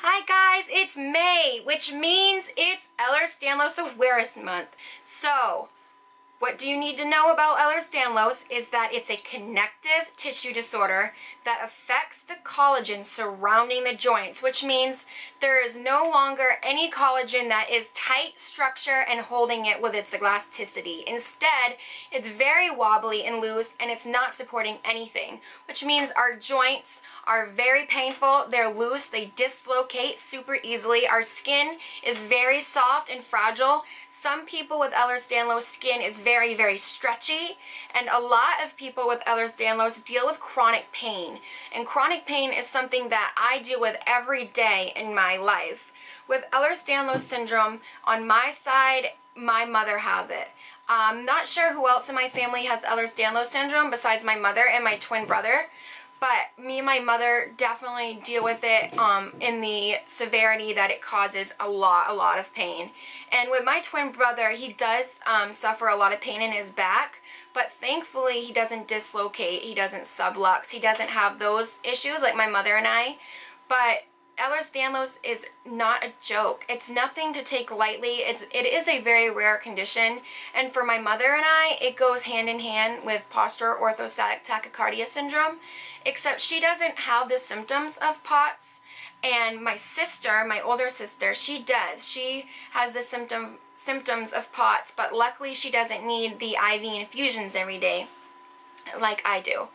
Hi guys, it's May, which means it's Ehlers Danlos Awareness Month. So, what do you need to know about Ehlers Danlos is that it's a connective tissue disorder that affects the collagen surrounding the joints, which means there is no longer any collagen that is tight structure and holding it with its elasticity. Instead, it's very wobbly and loose and it's not supporting anything, which means our joints are very painful, they're loose, they dislocate super easily. Our skin is very soft and fragile. Some people with Ehlers Danlos skin is very, very stretchy, and a lot of people with Ehlers Danlos deal with chronic pain. And chronic pain is something that I deal with every day in my life. With Ehlers Danlos syndrome, on my side, my mother has it. I'm not sure who else in my family has Ehlers Danlos syndrome besides my mother and my twin brother. But me and my mother definitely deal with it in the severity that it causes a lot of pain. And with my twin brother, he does suffer a lot of pain in his back, but thankfully he doesn't dislocate, he doesn't sublux, he doesn't have those issues like my mother and I. But Ehlers Danlos is not a joke. It's nothing to take lightly. It is a very rare condition, and for my mother and I, it goes hand in hand with postural orthostatic tachycardia syndrome, except she doesn't have the symptoms of POTS, and my sister, my older sister, she does. She has the symptoms of POTS, but luckily she doesn't need the IV infusions every day like I do.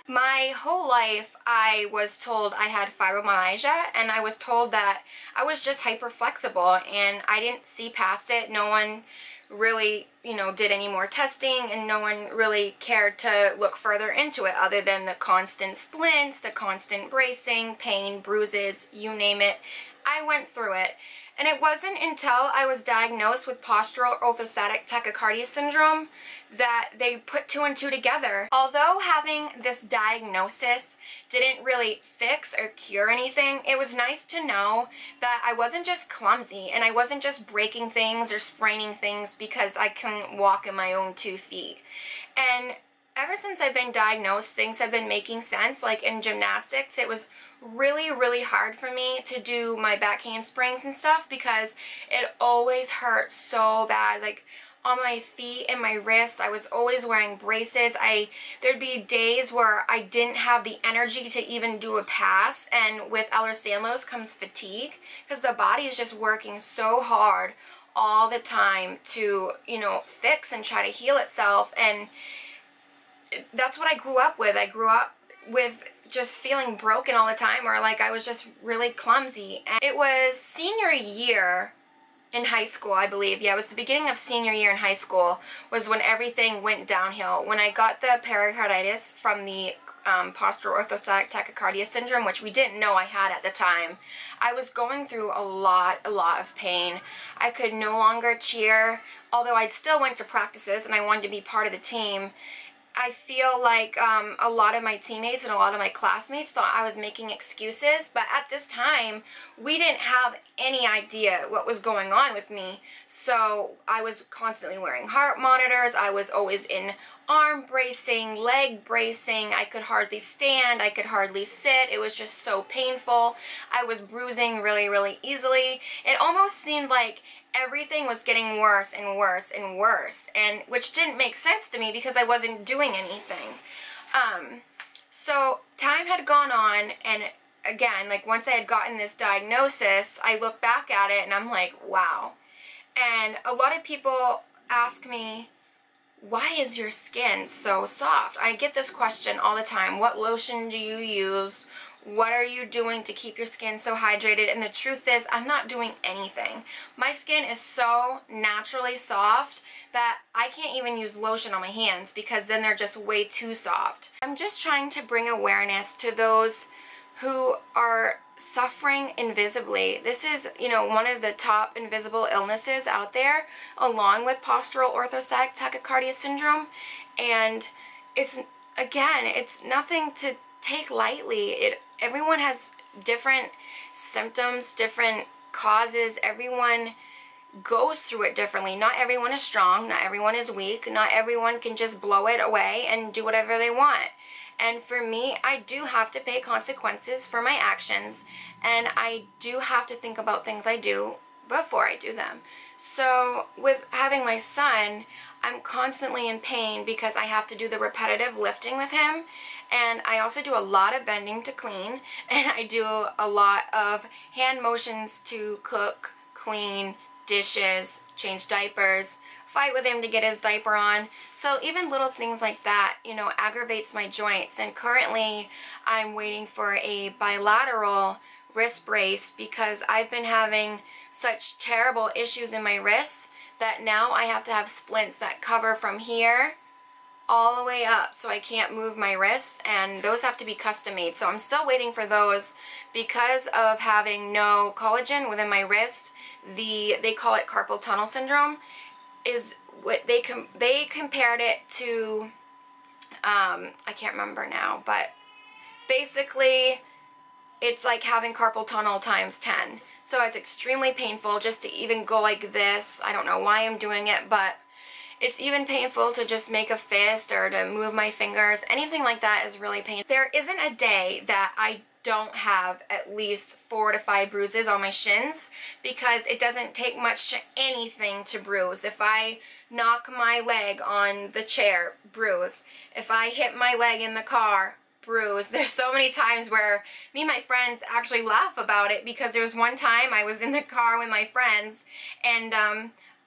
My whole life, I was told I had fibromyalgia, and I was told that I was just hyper-flexible, and I didn't see past it. No one really, did any more testing, and no one really cared to look further into it other than the constant splints, the constant bracing, pain, bruises, you name it. I went through it. And it wasn't until I was diagnosed with postural orthostatic tachycardia syndrome that they put two and two together. Although having this diagnosis didn't really fix or cure anything, it was nice to know that I wasn't just clumsy and I wasn't just breaking things or spraining things because I couldn't walk in my own 2 feet. And ever since I've been diagnosed, things have been making sense. Like in gymnastics, it was really hard for me to do my back handsprings and stuff because it always hurt so bad. Like on my feet and my wrists, I was always wearing braces. There'd be days where I didn't have the energy to even do a pass, and with Ehlers Danlos comes fatigue because the body is just working so hard all the time to, fix and try to heal itself. And that's what I grew up with. I grew up with just feeling broken all the time, or like I was just really clumsy. And it was senior year in high school, I believe. Yeah, it was the beginning of senior year in high school was when everything went downhill. When I got the pericarditis from the postural orthostatic tachycardia syndrome, which we didn't know I had at the time, I was going through a lot of pain. I could no longer cheer, although I still went to practices and I wanted to be part of the team. I feel like a lot of my teammates and a lot of my classmates thought I was making excuses, but at this time, we didn't have any idea what was going on with me. So I was constantly wearing heart monitors, I was always in arm bracing, leg bracing, I could hardly stand, I could hardly sit, it was just so painful. I was bruising really easily. It almost seemed like everything was getting worse and worse and worse, and which didn't make sense to me because I wasn't doing anything. So time had gone on, and again, like once I had gotten this diagnosis, I look back at it and I'm like, wow. And a lot of people ask me, why is your skin so soft? I get this question all the time. What lotion do you use? What are you doing to keep your skin so hydrated? And the truth is, I'm not doing anything. My skin is so naturally soft that I can't even use lotion on my hands because then they're just way too soft. I'm just trying to bring awareness to those who are suffering invisibly. This is, one of the top invisible illnesses out there, along with postural orthostatic tachycardia syndrome. And it's nothing to take lightly. Everyone has different symptoms, different causes. Everyone goes through it differently. Not everyone is strong, not everyone is weak, not everyone can just blow it away and do whatever they want. And for me, I do have to pay consequences for my actions, and I do have to think about things I do before I do them. So with having my son, I'm constantly in pain because I have to do the repetitive lifting with him, and I also do a lot of bending to clean, and I do a lot of hand motions to cook, clean, dishes, change diapers, fight with him to get his diaper on. So even little things like that, you know, aggravates my joints. And currently I'm waiting for a bilateral wrist brace because I've been having such terrible issues in my wrists that now I have to have splints that cover from here all the way up, so I can't move my wrists, and those have to be custom made. So I'm still waiting for those because of having no collagen within my wrist. They call it carpal tunnel syndrome, is what they compared it to, I can't remember now, but basically it's like having carpal tunnel times 10. So it's extremely painful just to even go like this. I don't know why I'm doing it, but it's even painful to just make a fist or to move my fingers. Anything like that is really painful. There isn't a day that I don't have at least 4 to 5 bruises on my shins, because it doesn't take much to anything to bruise. If I knock my leg on the chair, bruise. If I hit my leg in the car, bruise. There's so many times where me and my friends actually laugh about it, because there was one time I was in the car with my friends, and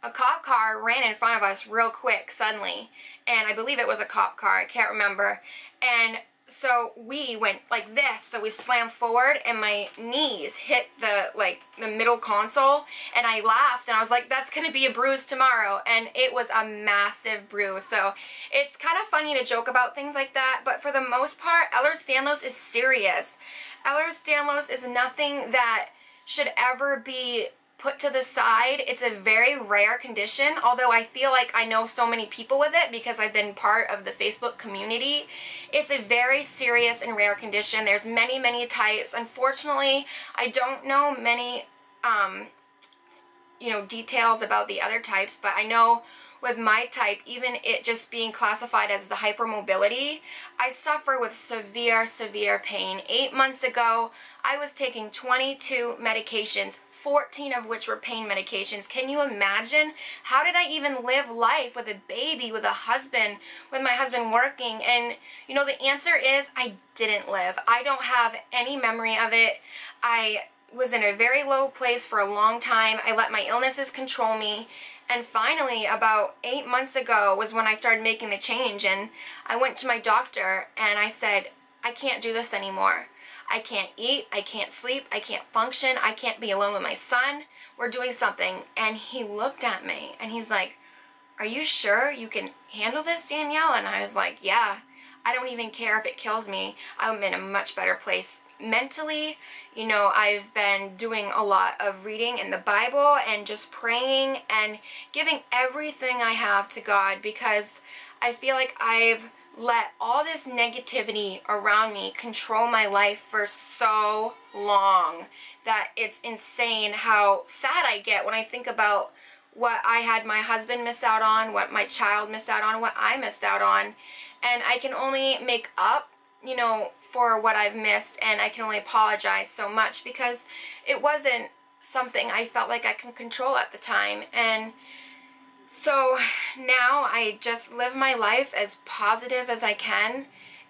a cop car ran in front of us real quick suddenly, and I believe it was a cop car, I can't remember, and so we went like this, so we slammed forward and my knees hit the middle console, and I laughed and I was like, that's gonna be a bruise tomorrow, and it was a massive bruise. So it's kind of funny to joke about things like that, but for the most part, Ehlers-Danlos is serious. Ehlers-Danlos is nothing that should ever be put to the side. It's a very rare condition, although I feel like I know so many people with it because I've been part of the Facebook community. It's a very serious and rare condition. There's many, many types. Unfortunately, I don't know many details about the other types, but I know with my type, even it just being classified as the hypermobility, I suffer with severe, severe pain. 8 months ago, I was taking 22 medications, 14 of which were pain medications. Can you imagine? How did I even live life with a baby, with a husband, with my husband working? And you know, the answer is I didn't live. I don't have any memory of it. I was in a very low place for a long time. I let my illnesses control me. And finally, about 8 months ago was when I started making the change, and I went to my doctor and I said, I can't do this anymore. I can't eat, I can't sleep, I can't function, I can't be alone with my son. We're doing something. And he looked at me and he's like, are you sure you can handle this, Danielle? And I was like, yeah, I don't even care if it kills me. I'm in a much better place mentally. You know, I've been doing a lot of reading in the Bible and just praying and giving everything I have to God, because I feel like I've let all this negativity around me control my life for so long that it's insane how sad I get when I think about what I had my husband miss out on, what my child missed out on, what I missed out on. And I can only make up, you know, for what I've missed, and I can only apologize so much because it wasn't something I felt like I can control at the time. And so now I just live my life as positive as I can,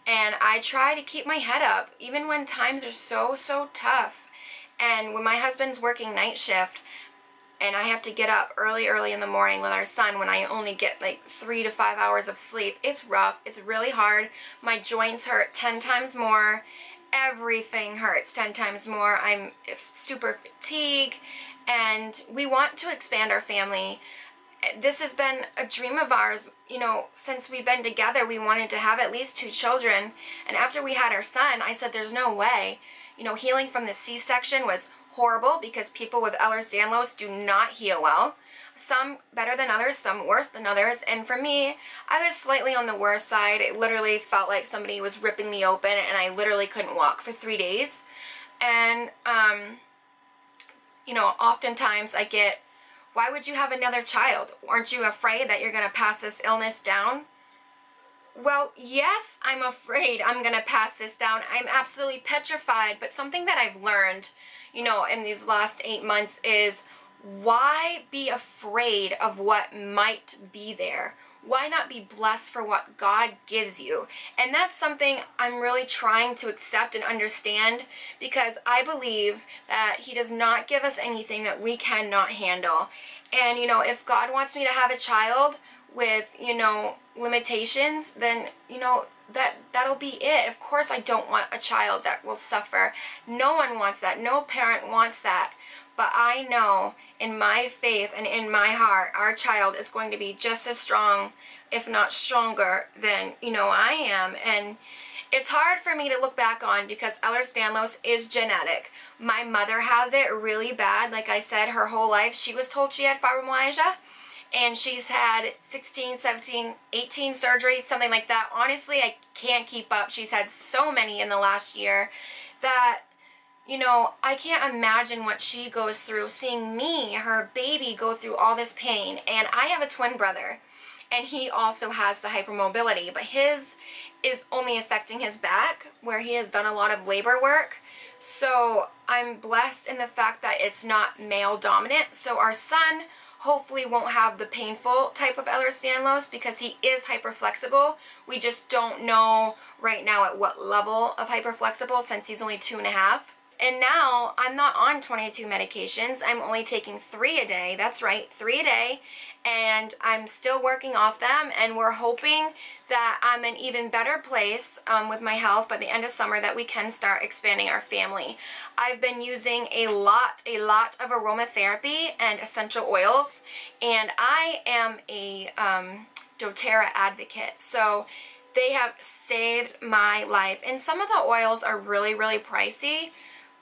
and I try to keep my head up even when times are so tough. And when my husband's working night shift and I have to get up early in the morning with our son when I only get like 3 to 5 hours of sleep, it's rough, it's really hard. My joints hurt 10 times more. Everything hurts 10 times more. I'm super fatigued, and we want to expand our family. This has been a dream of ours, you know, since we've been together. We wanted to have at least 2 children, and after we had our son, I said there's no way. You know, healing from the C-section was horrible because people with Ehlers-Danlos do not heal well. Some better than others, some worse than others, and for me, I was slightly on the worst side. It literally felt like somebody was ripping me open, and I literally couldn't walk for 3 days. And, you know, oftentimes I get, why would you have another child? Aren't you afraid that you're going to pass this illness down? Well, yes, I'm afraid I'm gonna pass this down. I'm absolutely petrified, but something that I've learned, in these last 8 months is why be afraid of what might be there? Why not be blessed for what God gives you? And that's something I'm really trying to accept and understand, because I believe that He does not give us anything that we cannot handle. And, if God wants me to have a child with, limitations, then, that'll be it. Of course I don't want a child that will suffer. No one wants that. No parent wants that. But I know in my faith and in my heart, our child is going to be just as strong, if not stronger, than, I am. And it's hard for me to look back on because Ehlers Danlos is genetic. My mother has it really bad. Like I said, her whole life she was told she had fibromyalgia. And she's had 16, 17, 18 surgeries, something like that. Honestly, I can't keep up. She's had so many in the last year that, I can't imagine what she goes through, seeing me, her baby, go through all this pain. And I have a twin brother, and he also has the hypermobility, but his is only affecting his back, where he has done a lot of labor work. So I'm blessed in the fact that it's not male dominant. So our son hopefully won't have the painful type of Ehlers Danlos because he is hyperflexible. We just don't know right now at what level of hyperflexible, since he's only 2.5. And now I'm not on 22 medications. I'm only taking 3 a day. That's right, 3 a day. And I'm still working off them, and we're hoping that I'm in an even better place with my health by the end of summer, that we can start expanding our family. I've been using a lot of aromatherapy and essential oils, and I am a doTERRA advocate. So they have saved my life. And some of the oils are really, really pricey,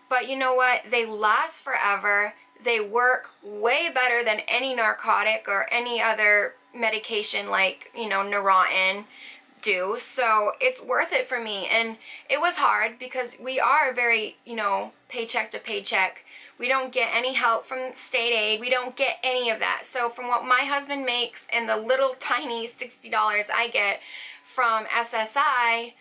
but you know what? They last forever. They work way better than any narcotic or any other medication like, Neurontin do. So it's worth it for me. And it was hard because we are very, paycheck to paycheck. We don't get any help from state aid. We don't get any of that. So from what my husband makes and the little tiny $60 I get from SSI,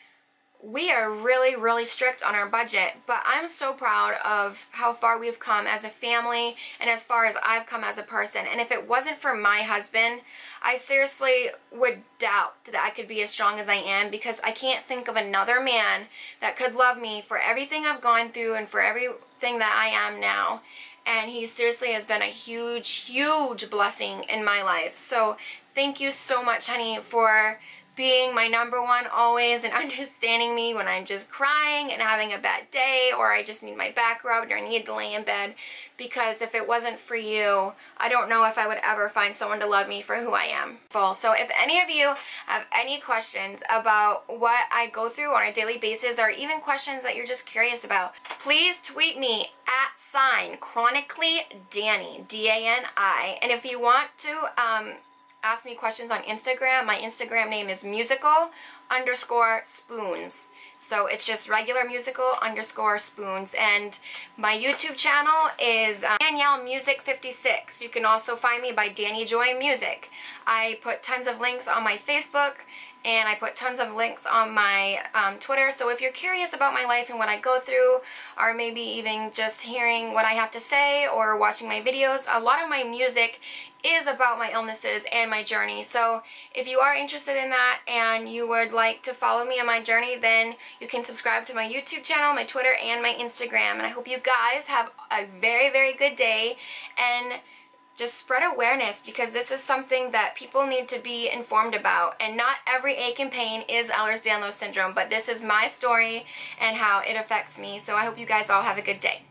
we are really, really strict on our budget. But I'm so proud of how far we've come as a family and as far as I've come as a person. And if it wasn't for my husband, I seriously would doubt that I could be as strong as I am, because I can't think of another man that could love me for everything I've gone through and for everything that I am now. And he seriously has been a huge, huge blessing in my life. So thank you so much, honey, for being my #1 always, and understanding me when I'm just crying and having a bad day, or I just need my back rubbed, or I need to lay in bed. Because if it wasn't for you, I don't know if I would ever find someone to love me for who I am. So if any of you have any questions about what I go through on a daily basis, or even questions that you're just curious about, please tweet me at @chronicallydani, D-A-N-I. And if you want to ask me questions on Instagram, my Instagram name is musical_spoons. So it's just regular musical_spoons. And my YouTube channel is Danielle Music 56. You can also find me by Dani Joy Music. I put tons of links on my Facebook, and I put tons of links on my Twitter. So if you're curious about my life and what I go through, or maybe even just hearing what I have to say or watching my videos, a lot of my music is about my illnesses and my journey. So if you are interested in that and you would like to follow me on my journey, then you can subscribe to my YouTube channel, my Twitter, and my Instagram. And I hope you guys have a very, very good day, and just spread awareness, because this is something that people need to be informed about. And not every ache and pain is Ehlers Danlos syndrome, but this is my story and how it affects me. So I hope you guys all have a good day.